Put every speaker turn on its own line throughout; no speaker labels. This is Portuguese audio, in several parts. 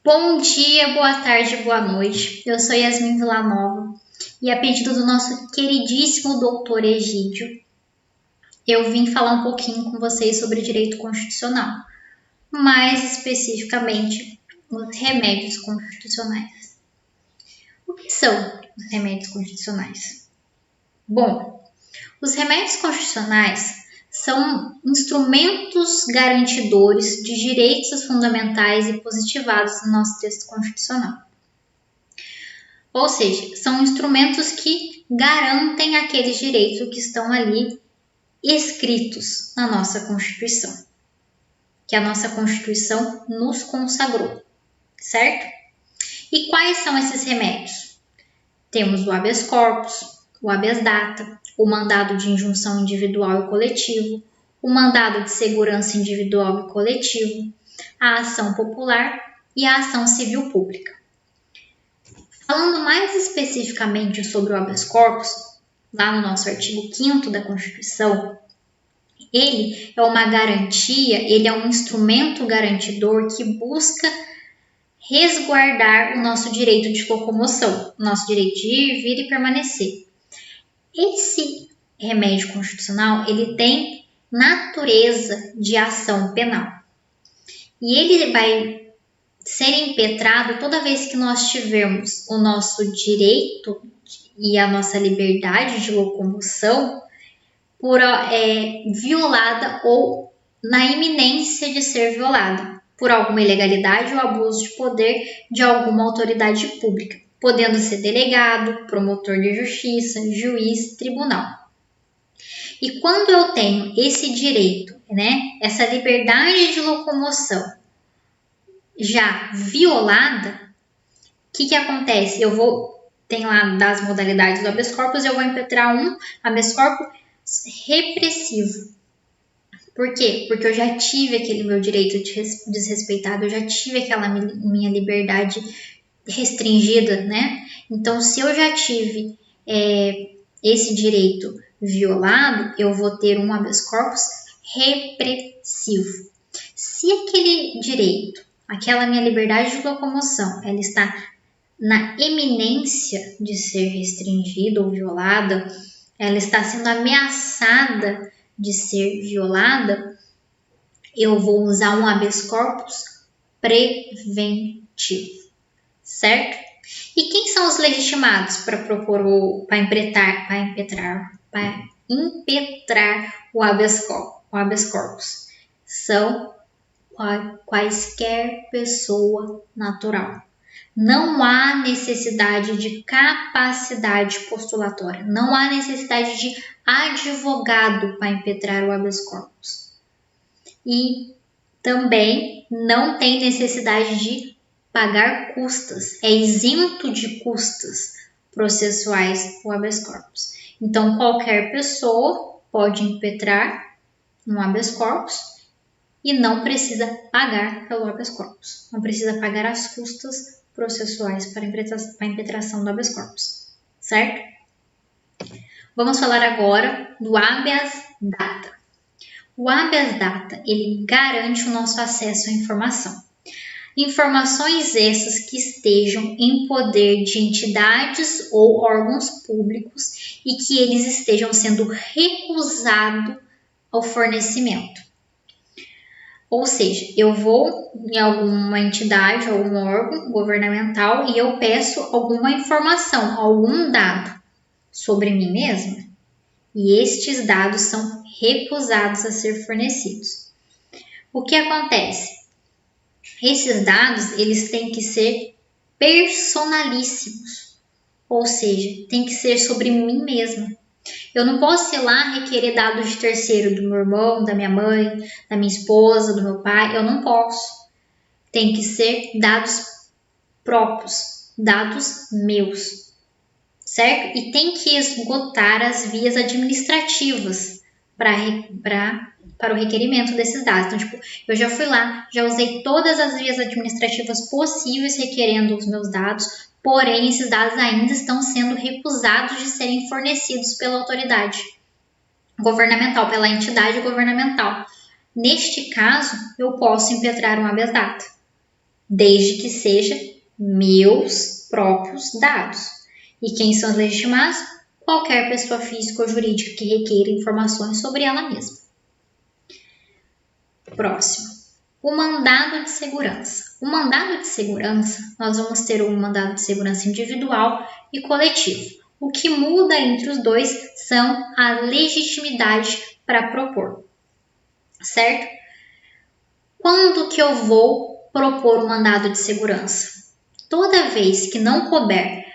Bom dia, boa tarde, boa noite. Eu sou Yasmin Villanova e a pedido do nosso queridíssimo doutor Egídio, eu vim falar um pouquinho com vocês sobre direito constitucional, mais especificamente os remédios constitucionais. O que são os remédios constitucionais? Bom, os remédios constitucionais são instrumentos garantidores de direitos fundamentais e positivados no nosso texto constitucional. Ou seja, são instrumentos que garantem aqueles direitos que estão ali escritos na nossa Constituição, que a nossa Constituição nos consagrou, certo? E quais são esses remédios? Temos o habeas corpus, o habeas data, o mandado de injunção individual e coletivo, o mandado de segurança individual e coletivo, a ação popular e a ação civil pública. Falando mais especificamente sobre o habeas corpus, lá no nosso artigo 5º da Constituição, ele é uma garantia, ele é um instrumento garantidor que busca resguardar o nosso direito de locomoção, o nosso direito de ir, vir e permanecer. Esse remédio constitucional, ele tem natureza de ação penal. E ele vai ser impetrado toda vez que nós tivermos o nosso direito e a nossa liberdade de locomoção violada ou na iminência de ser violada por alguma ilegalidade ou abuso de poder de alguma autoridade pública, podendo ser delegado, promotor de justiça, juiz, tribunal. E quando eu tenho esse direito, essa liberdade de locomoção já violada, o que acontece? Tem lá das modalidades do habeas corpus, eu vou impetrar um habeas corpus repressivo. Por quê? Porque eu já tive aquele meu direito desrespeitado, eu já tive aquela minha liberdade restringida, Então, se eu já tive esse direito violado, eu vou ter um habeas corpus repressivo. Se aquele direito, aquela minha liberdade de locomoção, ela está na iminência de ser restringida ou violada, ela está sendo ameaçada de ser violada, eu vou usar um habeas corpus preventivo, certo? E quem são os legitimados para impetrar o habeas corpus? São quaisquer pessoa natural. Não há necessidade de capacidade postulatória, não há necessidade de advogado para impetrar o habeas corpus. E também não tem necessidade de pagar custas, é isento de custas processuais o habeas corpus. Então, qualquer pessoa pode impetrar um habeas corpus e não precisa pagar pelo habeas corpus, não precisa pagar as custas processuais para a impetração do habeas corpus, certo? Vamos falar agora do habeas data. O habeas data, ele garante o nosso acesso à informação. Informações essas que estejam em poder de entidades ou órgãos públicos e que eles estejam sendo recusados ao fornecimento. Ou seja, eu vou em alguma entidade, algum órgão governamental e eu peço alguma informação, algum dado sobre mim mesma e estes dados são recusados a ser fornecidos. O que acontece? Esses dados, eles têm que ser personalíssimos, ou seja, tem que ser sobre mim mesma. Eu não posso ir lá requerer dados de terceiro, do meu irmão, da minha mãe, da minha esposa, do meu pai. Eu não posso. Tem que ser dados próprios, dados meus, certo? E tem que esgotar as vias administrativas para o requerimento desses dados. Então, eu já fui lá, já usei todas as vias administrativas possíveis requerendo os meus dados, porém, esses dados ainda estão sendo recusados de serem fornecidos pela autoridade governamental, pela entidade governamental. Neste caso, eu posso impetrar um habeas data. desde que seja meus próprios dados. E quem são os legitimados? Qualquer pessoa física ou jurídica que requeira informações sobre ela mesma. Próximo. O mandado de segurança. O mandado de segurança, nós vamos ter um mandado de segurança individual e coletivo. O que muda entre os dois são a legitimidade para propor, certo? Quando que eu vou propor um mandado de segurança? Toda vez que não couber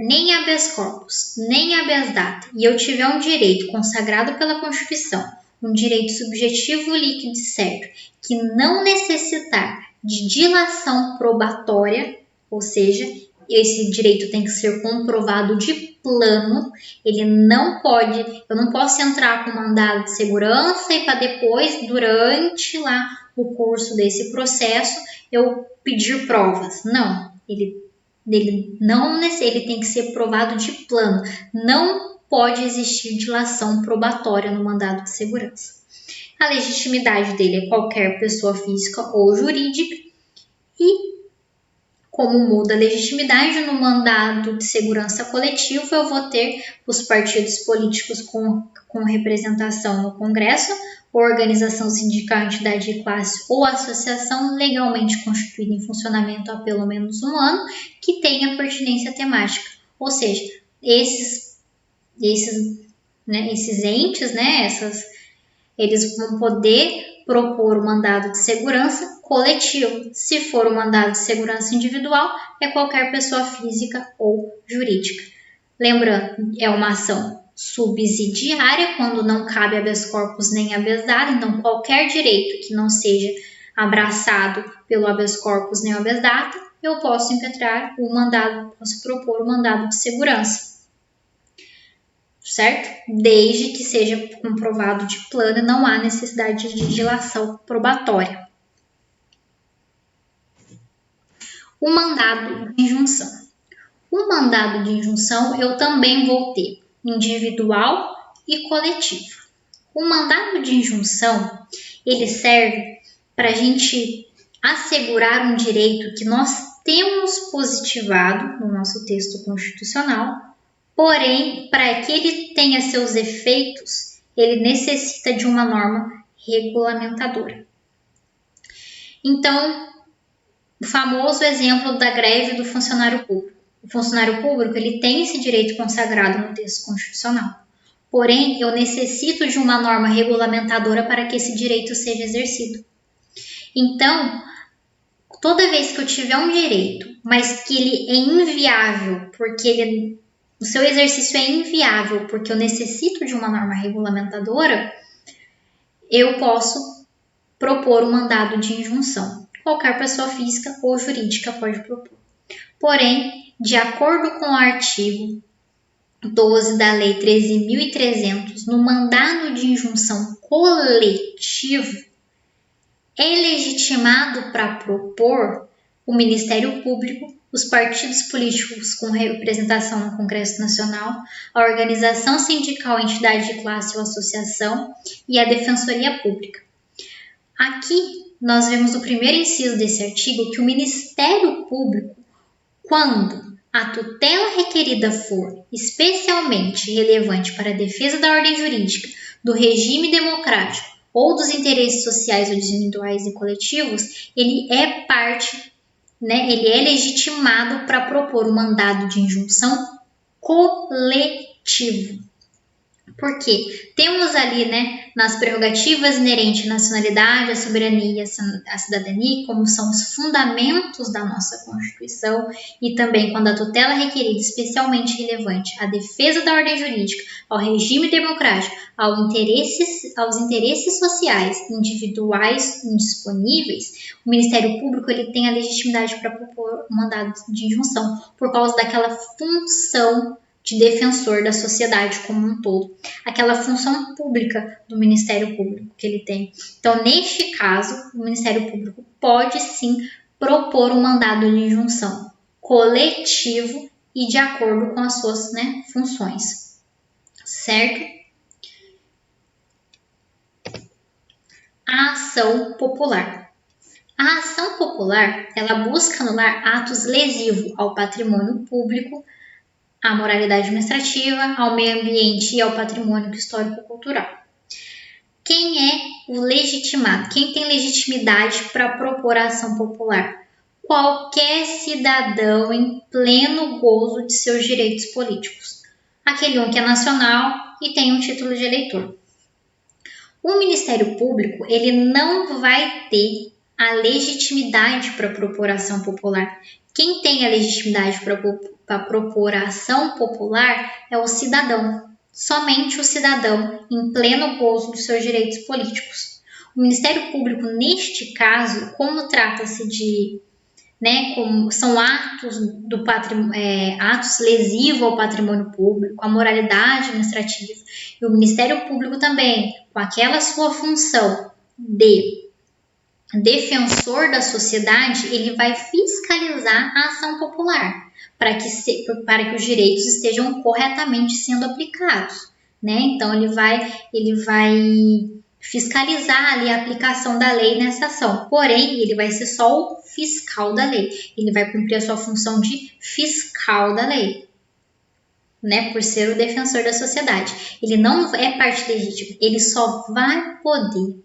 nem habeas corpus, nem habeas data, e eu tiver um direito consagrado pela Constituição, um direito subjetivo, líquido e certo, que não necessitar de dilação probatória, ou seja, esse direito tem que ser comprovado de plano, ele não pode, eu não posso entrar com mandado de segurança e para depois, durante lá o curso desse processo, eu pedir provas. Não, ele tem que ser provado de plano. Não pode existir dilação probatória no mandado de segurança. A legitimidade dele é qualquer pessoa física ou jurídica e como muda a legitimidade no mandado de segurança coletivo, eu vou ter os partidos políticos com representação no Congresso, organização sindical, entidade de classe ou associação legalmente constituída em funcionamento há pelo menos um ano, que tenha pertinência temática. Ou seja, esses entes, eles vão poder propor o mandado de segurança coletivo. Se for o mandado de segurança individual, é qualquer pessoa física ou jurídica. Lembrando, é uma ação subsidiária, quando não cabe habeas corpus nem habeas data, então qualquer direito que não seja abraçado pelo habeas corpus nem habeas data, eu posso impetrar o mandado, posso propor o mandado de segurança. Certo? Desde que seja comprovado de plano, não há necessidade de dilação probatória. O mandado de injunção. O mandado de injunção eu também vou ter individual e coletivo. O mandado de injunção, ele serve para a gente assegurar um direito que nós temos positivado no nosso texto constitucional. Porém, para que ele tenha seus efeitos, ele necessita de uma norma regulamentadora. Então, o famoso exemplo da greve do funcionário público. O funcionário público ele tem esse direito consagrado no texto constitucional. Porém, eu necessito de uma norma regulamentadora para que esse direito seja exercido. Então, toda vez que eu tiver um direito, mas que ele é inviável, porque o seu exercício é inviável porque eu necessito de uma norma regulamentadora, eu posso propor um mandado de injunção. Qualquer pessoa física ou jurídica pode propor. Porém, de acordo com o artigo 12 da Lei 13.300, no mandado de injunção coletivo, é legitimado para propor o Ministério Público, os partidos políticos com representação no Congresso Nacional, a organização sindical, entidade de classe ou associação e a Defensoria Pública. Aqui nós vemos o primeiro inciso desse artigo que o Ministério Público, quando a tutela requerida for especialmente relevante para a defesa da ordem jurídica, do regime democrático ou dos interesses sociais ou individuais e coletivos, ele é parte, ele é legitimado para propor um mandado de injunção coletivo. Porque temos ali, nas prerrogativas inerentes à nacionalidade, à soberania, à cidadania, como são os fundamentos da nossa Constituição, e também quando a tutela é requerida especialmente relevante à defesa da ordem jurídica, ao regime democrático, aos interesses sociais individuais indisponíveis, o Ministério Público ele tem a legitimidade para propor um mandado de injunção por causa daquela função de defensor da sociedade como um todo, aquela função pública do Ministério Público que ele tem. Então, neste caso, o Ministério Público pode sim propor um mandado de injunção coletivo e de acordo com as suas funções, certo? A ação popular. A ação popular, ela busca anular atos lesivos ao patrimônio público, à moralidade administrativa, ao meio ambiente e ao patrimônio histórico-cultural. Quem é o legitimado? Quem tem legitimidade para propor a ação popular? Qualquer cidadão em pleno gozo de seus direitos políticos. Aquele que é nacional e tem um título de eleitor. O Ministério Público, ele não vai ter a legitimidade para propor ação popular. Quem tem a legitimidade para propor a ação popular é o cidadão. Somente o cidadão, em pleno gozo dos seus direitos políticos. O Ministério Público, neste caso, como trata-se de, como são atos do atos lesivos ao patrimônio público, à moralidade administrativa, e o Ministério Público também, com aquela sua função de defensor da sociedade, ele vai fiscalizar a ação popular para que os direitos estejam corretamente sendo aplicados, Então ele vai fiscalizar ali a aplicação da lei nessa ação. Porém, ele vai ser só o fiscal da lei. Ele vai cumprir a sua função de fiscal da lei, por ser o defensor da sociedade. Ele não é parte legítima. Ele só vai poder,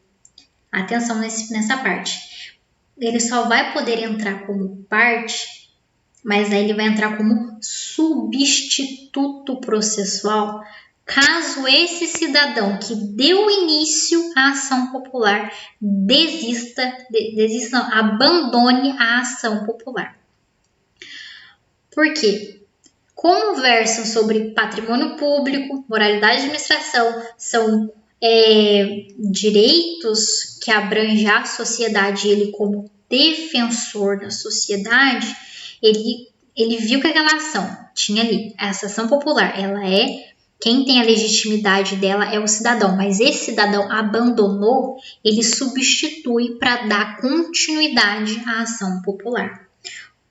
atenção nessa parte, ele só vai poder entrar como parte, mas aí ele vai entrar como substituto processual, caso esse cidadão que deu início à ação popular abandone a ação popular. Por quê? Como versam sobre patrimônio público, moralidade de administração, são direitos que abrangem a sociedade, ele como defensor da sociedade, ele viu que aquela ação tinha ali, essa ação popular, quem tem a legitimidade dela é o cidadão, mas esse cidadão abandonou, ele substitui para dar continuidade à ação popular.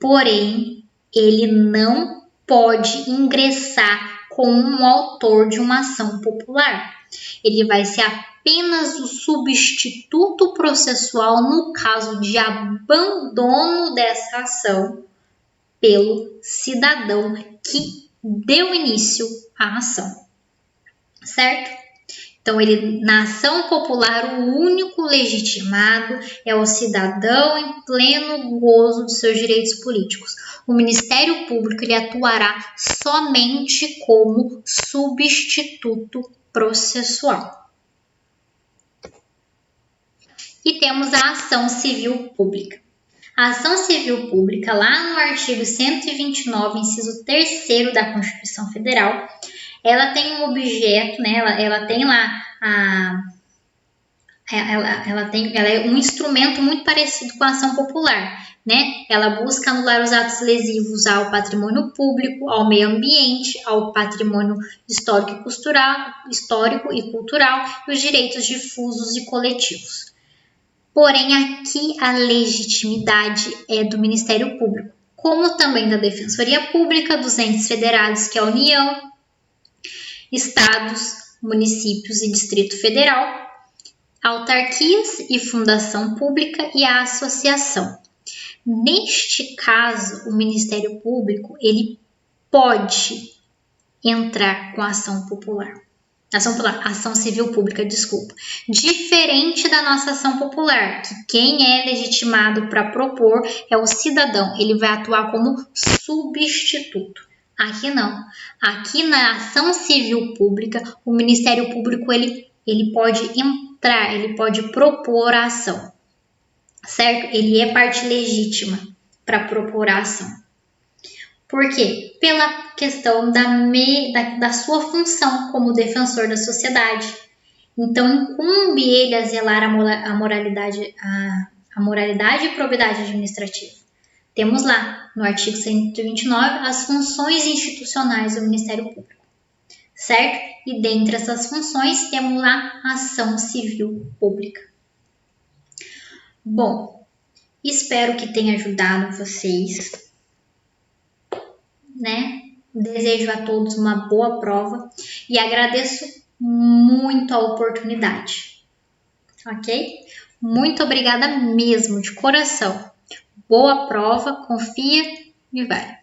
Porém, ele não pode ingressar como um autor de uma ação popular. Ele vai ser apenas o substituto processual no caso de abandono dessa ação pelo cidadão que deu início à ação, certo? Então, na ação popular, o único legitimado é o cidadão em pleno gozo de seus direitos políticos. O Ministério Público ele atuará somente como substituto processual. E temos a ação civil pública. A ação civil pública, lá no artigo 129, inciso 3º da Constituição Federal, ela tem um objeto, ela tem lá ela é um instrumento muito parecido com a ação popular, Ela busca anular os atos lesivos ao patrimônio público, ao meio ambiente, ao patrimônio histórico e cultural e os direitos difusos e coletivos. Porém, aqui a legitimidade é do Ministério Público, como também da Defensoria Pública, dos entes federados, que é a União, estados, municípios e Distrito Federal, autarquias e fundação pública e a associação. Neste caso, o Ministério Público ele pode entrar com ação civil pública, diferente da nossa ação popular, que quem é legitimado para propor é o cidadão, ele vai atuar como substituto. Aqui não. Aqui na ação civil pública, o Ministério Público ele pode entrar, ele pode propor a ação, certo? Ele é parte legítima para propor a ação. Por quê? Pela questão da sua função como defensor da sociedade. Então, incumbe ele a zelar a moralidade e probidade administrativa. Temos lá, no artigo 129, as funções institucionais do Ministério Público, certo? E dentre essas funções, temos lá a ação civil pública. Bom, espero que tenha ajudado vocês, Desejo a todos uma boa prova e agradeço muito a oportunidade, ok? Muito obrigada mesmo, de coração. Boa prova, confia e vai.